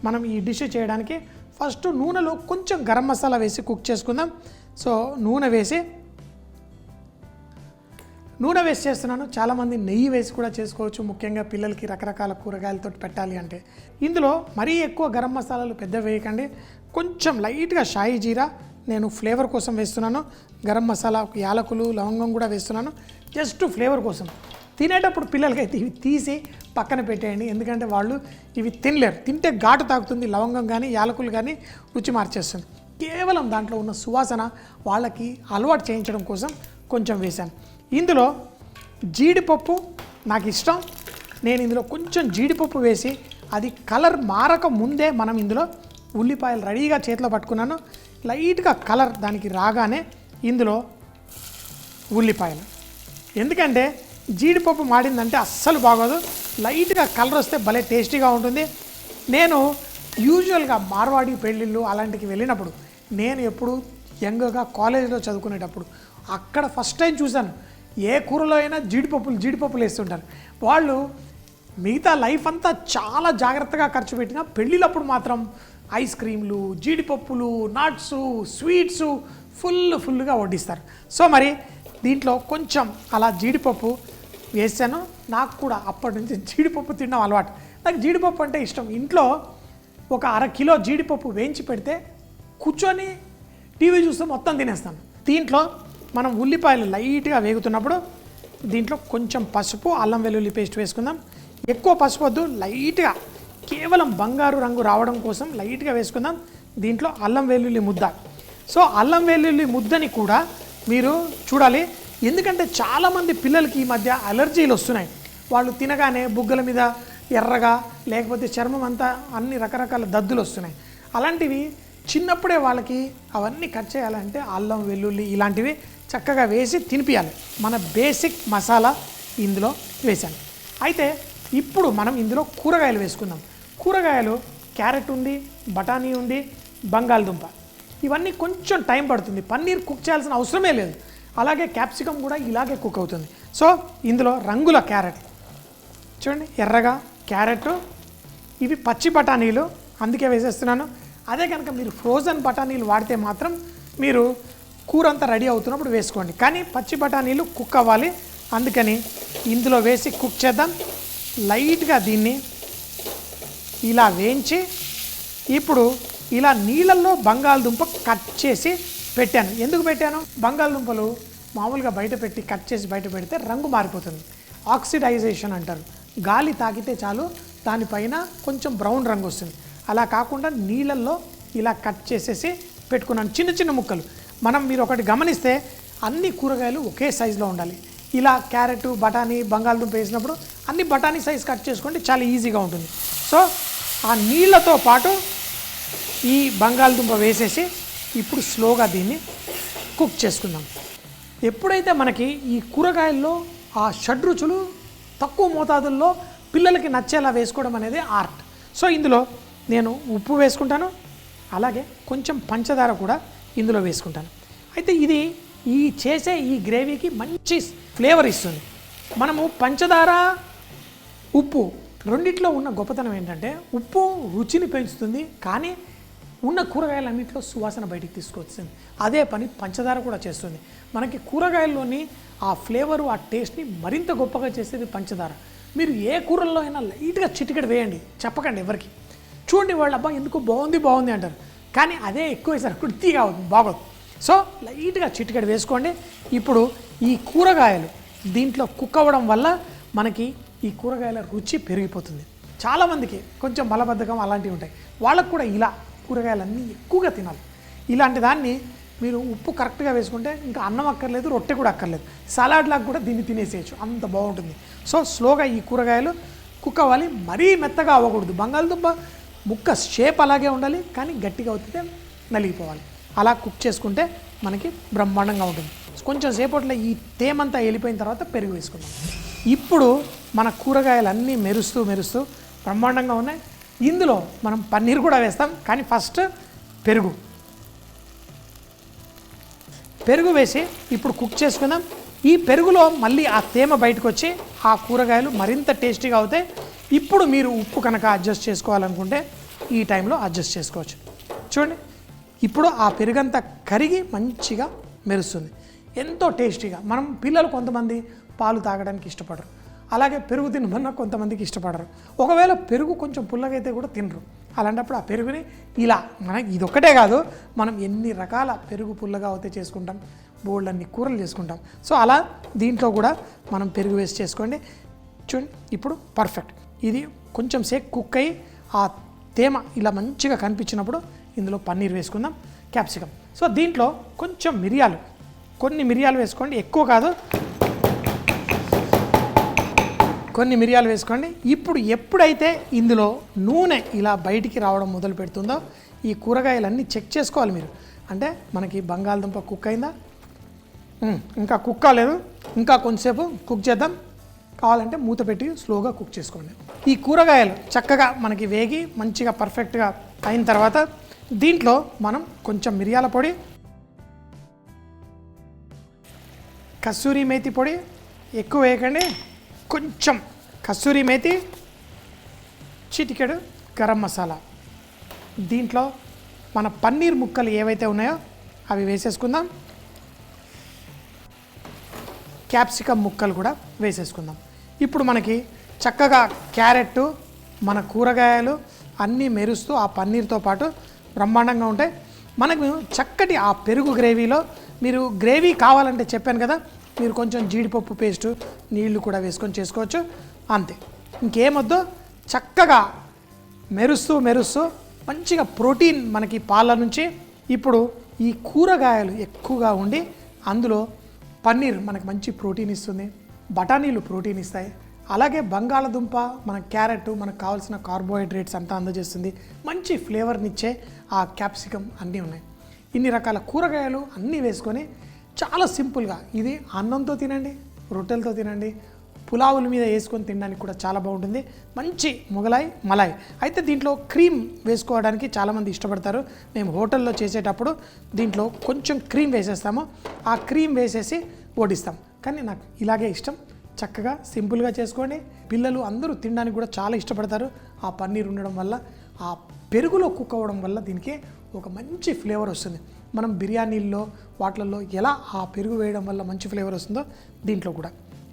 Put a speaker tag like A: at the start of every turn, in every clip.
A: మనం ఈ డిష్ చేయడానికి ఫస్ట్ నూనెలో కొంచెం గరం మసాలా వేసి కుక్ చేసుకుందాం. సో నూనె వేసి చేస్తున్నాను. చాలామంది నెయ్యి వేసి కూడా చేసుకోవచ్చు, ముఖ్యంగా పిల్లలకి రకరకాల కూరగాయలతో పెట్టాలి అంటే. ఇందులో మరీ ఎక్కువ గరం మసాలాలు పెద్ద వేయకండి, కొంచెం లైట్గా షాయి జీరా నేను ఫ్లేవర్ కోసం వేస్తున్నాను. గరం మసాలా, యాలకులు, లవంగం కూడా వేస్తున్నాను జస్ట్ ఫ్లేవర్ కోసం. తినేటప్పుడు పిల్లలకైతే ఇవి తీసి పక్కన పెట్టేయండి, ఎందుకంటే వాళ్ళు ఇవి తినలేరు. తింటే ఘాటు తాగుతుంది, లవంగం కానీ యాలకులు కానీ రుచి మార్చేస్తుంది. కేవలం దాంట్లో ఉన్న సువాసన వాళ్ళకి అలవాటు చేయించడం కోసం కొంచెం వేశాను. ఇందులో జీడిపప్పు నాకు ఇష్టం, నేను ఇందులో కొంచెం జీడిపప్పు వేసి అది కలర్ మారక ముందే మనం ఇందులో ఉల్లిపాయలు రెడీగా చేతిలో పట్టుకున్నాను. లైట్గా కలర్ దానికి రాగానే ఇందులో ఉల్లిపాయలు, ఎందుకంటే జీడిపప్పు మాడిందంటే అస్సలు బాగోదు. లైట్గా కలర్ వస్తే భలే టేస్టీగా ఉంటుంది. నేను యూజువల్గా మార్వాడి పెళ్ళిళ్ళు అలాంటికి వెళ్ళినప్పుడు, నేను ఎప్పుడు యంగ్గా కాలేజీలో చదువుకునేటప్పుడు అక్కడ ఫస్ట్ టైం చూశాను, ఏ కూరలో అయినా జీడిపప్పులు వేస్తుంటారు. వాళ్ళు మిగతా లైఫ్ అంతా చాలా జాగ్రత్తగా ఖర్చు పెట్టినా పెళ్ళిళ్ళప్పుడు మాత్రం ఐస్ క్రీమ్లు, జీడిపప్పులు, నట్స్, స్వీట్స్ ఫుల్గా వడ్డిస్తారు. సో మరి దీంట్లో కొంచెం అలా జీడిపప్పు వేసాను. నాకు కూడా అప్పటి నుంచి జీడిపప్పు తినడం అలవాటు. నాకు జీడిపప్పు అంటే ఇష్టం. ఇంట్లో ఒక 1/2 కిలో జీడిపప్పు వేయించి పెడితే కూర్చొని టీవీ చూస్తూ మొత్తం తినేస్తాను. దీంట్లో మనం ఉల్లిపాయలు లైట్గా వేగుతున్నప్పుడు దీంట్లో కొంచెం పసుపు, అల్లం వెల్లుల్లి పేస్ట్ వేసుకుందాం. ఎక్కువ పసుపు వద్దు, లైట్గా కేవలం బంగారు రంగు రావడం కోసం లైట్గా వేసుకుందాం. దీంట్లో అల్లం వెల్లుల్లి ముద్ద. సో అల్లం వెల్లుల్లి ముద్దని కూడా మీరు చూడాలి, ఎందుకంటే చాలామంది పిల్లలకి ఈ మధ్య అలర్జీలు వస్తున్నాయి. వాళ్ళు తినగానే బుగ్గల మీద ఎర్రగా, లేకపోతే చర్మం అంతా అన్ని రకరకాల దద్దులు వస్తున్నాయి. అలాంటివి చిన్నప్పుడే వాళ్ళకి అవన్నీ కట్ చేయాలంటే అల్లం వెల్లుల్లి ఇలాంటివి చక్కగా వేసి తినిపించాలి. మన బేసిక్ మసాలా ఇందులో వేసాను. అయితే ఇప్పుడు మనం ఇందులో కూరగాయలు వేసుకుందాం. కూరగాయలు క్యారెట్ ఉంది, బఠానీ ఉంది, బంగాళదుంప, ఇవన్నీ కొంచెం టైం పడుతుంది. పన్నీర్ కుక్ చేయాల్సిన అవసరమే లేదు. అలాగే క్యాప్సికమ్ కూడా ఇలాగే కుక్ అవుతుంది. సో ఇందులో రంగుల క్యారెట్ చూడండి, ఎర్రగా క్యారెట్, ఇవి పచ్చి బఠానీలు అందుకే వేసేస్తున్నాను. అదే కనుక మీరు ఫ్రోజన్ బఠానీలు వాడితే మాత్రం మీరు కూర అంతా రెడీ అవుతున్నప్పుడు వేసుకోండి. కానీ పచ్చి బఠానీలు కుక్ అవ్వాలి, అందుకని ఇందులో వేసి కుక్ చేద్దాం. లైట్గా దీన్ని ఇలా వేయించి ఇప్పుడు ఇలా నీళ్ళల్లో బంగాళదుంప కట్ చేసి పెట్టాను. ఎందుకు పెట్టాను? బంగాళదుంపలు మామూలుగా బయట పెట్టి కట్ చేసి బయట పెడితే రంగు మారిపోతుంది, ఆక్సిడైజేషన్ అంటారు. గాలి తాకితే చాలు దానిపైన కొంచెం బ్రౌన్ రంగు వస్తుంది. అలా కాకుండా నీళ్ళల్లో ఇలా కట్ చేసేసి పెట్టుకున్నాను చిన్న చిన్న ముక్కలు. మీరు ఒకటి గమనిస్తే అన్ని కూరగాయలు ఒకే సైజులో ఉండాలి. ఇలా క్యారెట్, బఠానీ, బంగాళదుంప వేసినప్పుడు అన్ని బఠానీ సైజ్ కట్ చేసుకోండి, చాలా ఈజీగా ఉంటుంది. సో ఆ నీళ్ళతో పాటు ఈ బంగాళదుంప వేసేసి ఇప్పుడు స్లోగా దీన్ని కుక్ చేసుకుందాం. ఎప్పుడైతే మనకి ఈ కూరగాయల్లో ఆ షడ్రుచులు తక్కువ మోతాదుల్లో పిల్లలకి నచ్చేలా వేసుకోవడం అనేది ఆర్ట్. సో ఇందులో నేను ఉప్పు వేసుకుంటాను, అలాగే కొంచెం పంచదార కూడా ఇందులో వేసుకుంటాను. అయితే ఇది చేసే ఈ గ్రేవీకి మంచి ఫ్లేవర్ ఇస్తుంది. మనము పంచదార, ఉప్పు రెండిట్లో ఉన్న గొప్పతనం ఏంటంటే ఉప్పు రుచిని పెంచుతుంది, కానీ ఉన్న కూరగాయలన్నింటిలో సువాసన బయటికి తీసుకొస్తుంది. అదే పని పంచదార కూడా చేస్తుంది. మనకి కూరగాయల్లోని ఆ ఫ్లేవరు, ఆ టేస్ట్ని మరింత గొప్పగా చేసేది పంచదార. మీరు ఏ కూరల్లో అయినా లైట్గా చిటికెడు వేయండి, చెప్పకండి ఎవరికి. చూడండి వాళ్ళు అబ్బా ఎందుకు బాగుంది అంటారు, కానీ అదే ఎక్కువ వేసారు కుర్తిగా బాగోదు. సో లైట్గా చిటికెడు వేసుకోండి. ఇప్పుడు ఈ కూరగాయలు దీంట్లో కుక్ అవ్వడం వల్ల మనకి ఈ కూరగాయల రుచి పెరిగిపోతుంది. చాలామందికి కొంచెం బలబద్ధకం అలాంటివి ఉంటాయి, వాళ్ళకు కూడా ఇలా కూరగాయలన్నీ ఎక్కువగా తినాలి. ఇలాంటి దాన్ని మీరు ఉప్పు కరెక్ట్గా వేసుకుంటే ఇంకా అన్నం అక్కర్లేదు, రొట్టె కూడా అక్కర్లేదు, సలాడ్ లాగా కూడా దీన్ని తినేసేయచ్చు, అంత బాగుంటుంది. సో స్లోగా ఈ కూరగాయలు కుక్ అవ్వాలి, మరీ మెత్తగా అవ్వకూడదు. బంగాళదుంప ముక్క షేప్ అలాగే ఉండాలి, కానీ గట్టిగా అవుతుంటే నలిగిపోవాలి. అలా కుక్ చేసుకుంటే మనకి బ్రహ్మాండంగా ఉంటుంది. కొంచెం సేపట్లో ఈ తేమంతా వెళ్ళిపోయిన తర్వాత పెరుగు వేసుకుందాం. ఇప్పుడు మన కూరగాయలన్నీ మెరుస్తూ బ్రహ్మాండంగా ఉన్నాయి. ఇందులో మనం పన్నీర్ కూడా వేస్తాం, కానీ ఫస్ట్ పెరుగు వేసి ఇప్పుడు కుక్ చేసుకుందాం. ఈ పెరుగులో మళ్ళీ ఆ తేమ బయటకు వచ్చి ఆ కూరగాయలు మరింత టేస్టీగా అవుతాయి. ఇప్పుడు మీరు ఉప్పు కనుక అడ్జస్ట్ చేసుకోవాలనుకుంటే ఈ టైంలో అడ్జస్ట్ చేసుకోవచ్చు. చూడండి, ఇప్పుడు ఆ పెరుగంతా కరిగి మంచిగా మెరుస్తుంది, ఎంతో టేస్టీగా. మనం పిల్లలు కొంతమంది పాలు తాగడానికి ఇష్టపడరు, అలాగే పెరుగు తినమన్నా కొంతమందికి ఇష్టపడరు. ఒకవేళ పెరుగు కొంచెం పుల్లగైతే కూడా తినరు. అలాంటప్పుడు ఆ పెరుగుని ఇలా మనకి ఇదొక్కటే కాదు, మనం ఎన్ని రకాల పెరుగు పుల్లగా అయితే చేసుకుంటాం, బోల్డ్ అన్ని కూరలు చేసుకుంటాం. సో అలా దీంట్లో కూడా మనం పెరుగు వేసి చేసుకోండి. చూడండి, ఇప్పుడు పర్ఫెక్ట్. ఇది కొంచెం సేపు కుక్ అయ్యి ఆ తేమ ఇలా మంచిగా కనిపించినప్పుడు ఇందులో పన్నీర్ వేసుకుందాం, క్యాప్సికమ్. సో దీంట్లో కొంచెం మిరియాలు, కొన్ని మిరియాలు వేసుకోండి, ఎక్కువ కాదు, కొన్ని మిరియాలు వేసుకోండి. ఇప్పుడు ఎప్పుడైతే ఇందులో నూనె ఇలా బయటికి రావడం మొదలు పెడుతుందో ఈ కూరగాయలన్నీ చెక్ చేసుకోవాలి మీరు. అంటే మనకి బంగాళదుంప కుక్ అయిందా, ఇంకా కుక్ కాలేదు, ఇంకా కొంచెంసేపు కుక్ చేద్దాం. కావాలంటే మూత పెట్టి స్లోగా కుక్ చేసుకోండి. ఈ కూరగాయలు చక్కగా మనకి వేగి మంచిగా పర్ఫెక్ట్గా అయిన తర్వాత దీంట్లో మనం కొంచెం మిరియాల పొడి, కస్తూరి మేతి పొడి, ఎక్కువ వేయకండి, కొంచెం కస్తూరి మేతి, చిటికెడు గరం మసాలా, దీంట్లో మన పన్నీర్ ముక్కలు ఏవైతే ఉన్నాయో అవి వేసేసుకుందాం, క్యాప్సికమ్ ముక్కలు కూడా వేసేసుకుందాం. ఇప్పుడు మనకి చక్కగా క్యారెట్, మన కూరగాయలు అన్నీ మెరుస్తూ ఆ పన్నీర్తో పాటు బ్రహ్మాండంగా ఉంటాయి. మనకు చక్కటి ఆ పెరుగు గ్రేవీలో మీరు గ్రేవీ కావాలంటే చెప్పాను కదా, మీరు కొంచెం జీడిపప్పు పేస్టు, నీళ్లు కూడా వేసుకొని చేసుకోవచ్చు. అంతే, ఇంకేమొద్దు. చక్కగా మెరుస్తూ మెరుస్తూ మంచిగా ప్రోటీన్ మనకి పాల నుంచి. ఇప్పుడు ఈ కూరగాయలు ఎక్కువగా ఉండి అందులో పన్నీర్ మనకు మంచి ప్రోటీన్ ఇస్తుంది, బఠానీలు ప్రోటీన్ ఇస్తాయి, అలాగే బంగాళదుంప, మన క్యారెట్ మనకు కావాల్సిన కార్బోహైడ్రేట్స్ అంతా అందజేస్తుంది, మంచి ఫ్లేవర్నిచ్చే ఆ క్యాప్సికమ్ అన్నీ ఉన్నాయి. ఇన్ని రకాల కూరగాయలు అన్నీ వేసుకొని చాలా సింపుల్గా ఇది అన్నంతో తినండి, రొట్టెలతో తినండి, పులావుల మీద వేసుకొని తినడానికి కూడా చాలా బాగుంటుంది. మంచి మొగలాయి మలాయ్. అయితే దీంట్లో క్రీమ్ వేసుకోవడానికి చాలామంది ఇష్టపడతారు. మేము హోటల్లో చేసేటప్పుడు దీంట్లో కొంచెం క్రీమ్ వేసేస్తాము, ఆ క్రీమ్ వేసేసి వడ్డిస్తాం. కానీ నాకు ఇలాగే ఇష్టం. చక్కగా సింపుల్గా చేసుకోండి. పిల్లలు అందరూ తినడానికి కూడా చాలా ఇష్టపడతారు. ఆ పన్నీర్ ఉండడం వల్ల, ఆ పెరుగులో కుక్ అవ్వడం వల్ల దీనికి ఒక మంచి ఫ్లేవర్ వస్తుంది. మనం బిర్యానీల్లో వాటిల్లో ఎలా ఆ పెరుగు వేయడం వల్ల మంచి ఫ్లేవర్ వస్తుందో దీంట్లో కూడా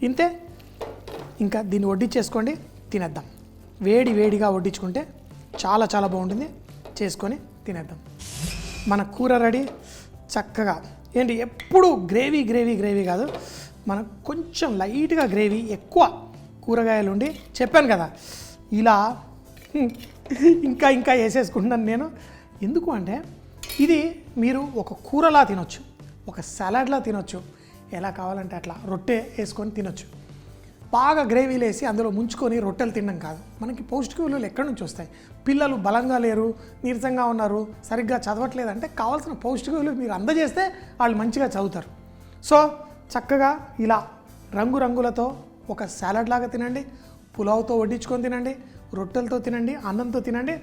A: ఇంతే. ఇంకా దీన్ని వడ్డించేసుకోండి, తినేద్దాం. వేడి వేడిగా వడ్డించుకుంటే చాలా చాలా బాగుంటుంది. చేసుకొని తినేద్దాం. మన కూర రెడీ. చక్కగా ఏంటి, ఎప్పుడు గ్రేవీ గ్రేవీ గ్రేవీ కాదు, మనకు కొంచెం లైట్గా గ్రేవీ, ఎక్కువ కూరగాయలు ఉండి, చెప్పాను కదా ఇలా ఇంకా ఇంకా వేసేసుకుంటున్నాను నేను. ఎందుకు అంటే ఇది మీరు ఒక కూరలా తినొచ్చు, ఒక సలాడ్లా తినొచ్చు, ఎలా కావాలంటే అట్లా రొట్టె వేసుకొని తినొచ్చు. బాగా గ్రేవీలు వేసి అందులో ముంచుకొని రొట్టెలు తినడం కాదు. మనకి పౌష్టిక విలువలు ఎక్కడి నుంచి వస్తాయి? పిల్లలు బలంగా లేరు, నీరసంగా ఉన్నారు, సరిగ్గా చదవట్లేదు అంటే కావాల్సిన పౌష్టిక విలువలు మీరు అందజేస్తే వాళ్ళు మంచిగా చదువుతారు. సో చక్కగా ఇలా రంగురంగులతో ఒక సాలడ్ లాగా తినండి, పులావ్తో వడ్డించుకొని తినండి, రొట్టెలతో తినండి, అన్నంతో తినండి,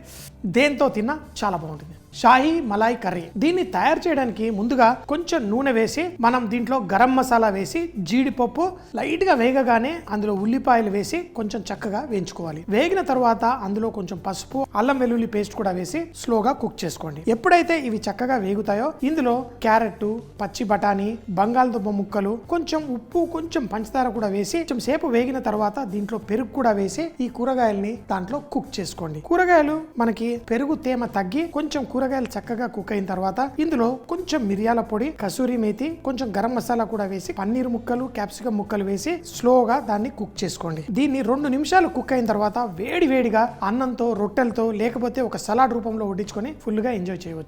A: దేంతో తిన్నా చాలా బాగుంటుంది. Shahi Malay curry. దీన్ని తయారు చేయడానికి ముందుగా కొంచెం నూనె వేసి మనం దీంట్లో గరం మసాలా వేసి జీడిపప్పు లైట్గా వేగగానే అందులో ఉల్లిపాయలు వేసి కొంచెం చక్కగా వేయించుకోవాలి. వేగిన తర్వాత అందులో కొంచెం పసుపు, అల్లం వెల్లుల్లి పేస్ట్ కూడా వేసి స్లోగా కుక్ చేసుకోండి. ఎప్పుడైతే ఇవి చక్కగా వేగుతాయో ఇందులో క్యారెట్, పచ్చి బఠానీ, బంగాళదుంప ముక్కలు, కొంచెం ఉప్పు, కొంచెం పంచదార కూడా వేసి కొంచెం సేపు వేగిన తర్వాత దీంట్లో పెరుగు కూడా వేసి ఈ కూరగాయల్ని దాంట్లో కుక్ చేసుకోండి. కూరగాయలు మనకి పెరుగు తేమ తగ్గి కొంచెం కూరగాయలు చక్కగా కుక్ అయిన తర్వాత ఇందులో కొంచెం మిరియాల పొడి, కసూరి మేతి, కొంచెం గరం మసాలా కూడా వేసి పన్నీర్ ముక్కలు, క్యాప్సికమ్ ముక్కలు వేసి స్లోగా దాన్ని కుక్ చేసుకోండి. దీన్ని 2 నిమిషాలు కుక్ అయిన తర్వాత వేడి వేడిగా అన్నంతో, రొట్టెలతో, లేకపోతే ఒక సలాడ్ రూపంలో వడ్డించుకొని ఫుల్గా ఎంజాయ్ చేయవచ్చు.